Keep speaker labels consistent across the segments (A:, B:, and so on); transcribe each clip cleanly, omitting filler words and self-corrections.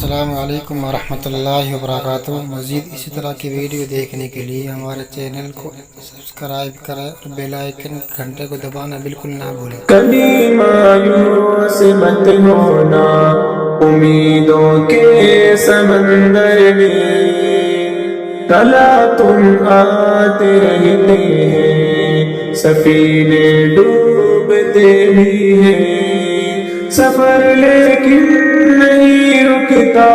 A: السلام علیکم ورحمۃ اللہ وبرکاتہ۔ مزید اسی طرح کی ویڈیو دیکھنے کے لیے ہمارے چینل کو سبسکرائب کریں اور بیل آئیکن گھنٹے کو دبانا بالکل نہ بھولیں۔
B: کبھی مایوس مت ہونا امیدوں کے سمندر میں، تلا تم آتے رہتے ہیں سفینے ڈوبتے بھی ہیں، سفر لیکن نہیں رکتا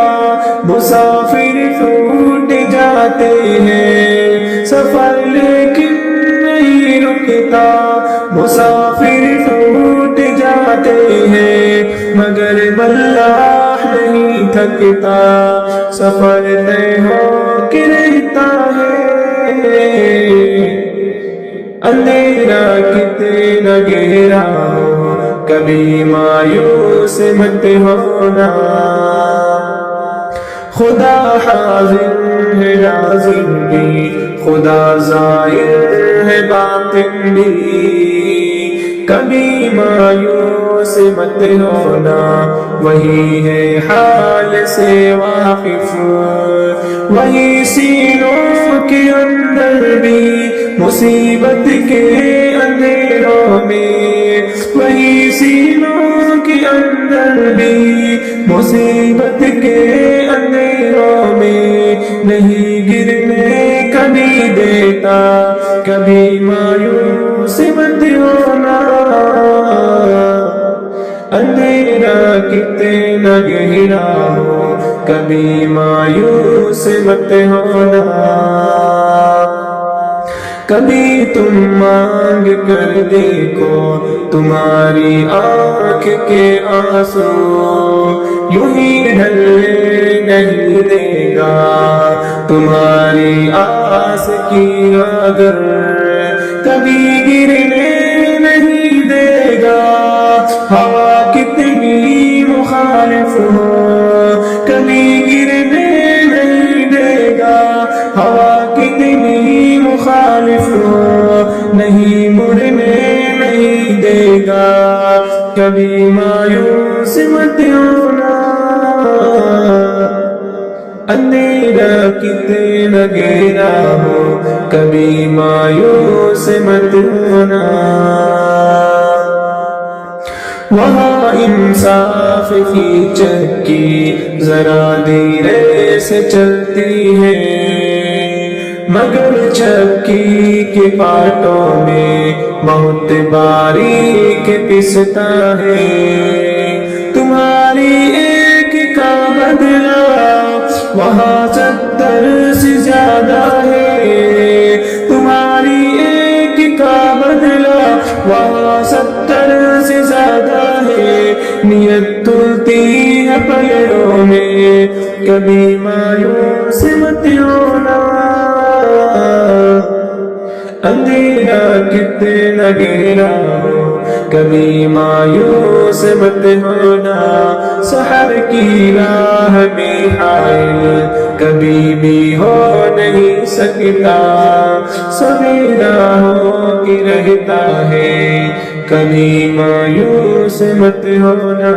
B: مسافر ٹوٹ جاتے ہیں، سفر لیکن نہیں رکتا مسافر ٹوٹ جاتے ہیں، مگر اللہ نہیں تھکتا سفر طے ہو کے رہتا ہے۔ اندھیرا کتنا گہرا ہو کبھی مایوس مت ہونا، خدا حاضر ہے ناظر بھی، خدا ظاہر ہے باطن بھی، کبھی مایوس مت ہونا وہی ہے حال سے واقف، وہی سینوں کے اندر بھی مصیبت کے اندھیروں میں، وہی سینوں کے اندر بھی مصیبت کے اندھیروں میں، نہیں گرنے کبھی دیتا کبھی مایوس مت ہونا، اندھیرا کتنا گہرا ہو کبھی مایوس مت ہونا، کبھی تم مانگ کر دیکھو تمہاری آنکھ کے آنسو، یوں ہی ڈھلنے نہیں دے گا تمہاری آس کی اگر، کبھی گرنے نہیں دے گا ہوا کتنی مخالف ہو، کبھی گرنے نہیں دے گا ہوا کتنی مخالف ہو، نہیں مڑنے نہیں دے گا کبھی مایوس مت ہونا، اندھیرا کتنا گہرا ہو کبھی مایوس مت ہونا، وہاں انصاف کی چکی ذرا دھیرے سے چلتی ہے، مگر چکی کے پارٹوں میں بہت باریک پستا ہے، تمہاری ایک کا بدلہ وہاں 70 سے زیادہ ہے، تمہاری ایک کا بدلہ وہاں 70 سے زیادہ ہے، نیت تلتی ہے پلڑوں میں کبھی مایوس مت ہونا، اندھیرا کتنا گہرا ہو کبھی مایوس مت ہونا، سحر کی راہ میں حائل کبھی بھی ہو نہیں سکتا، سویرا ہو کے رہتا ہے کبھی مایوس مت ہونا۔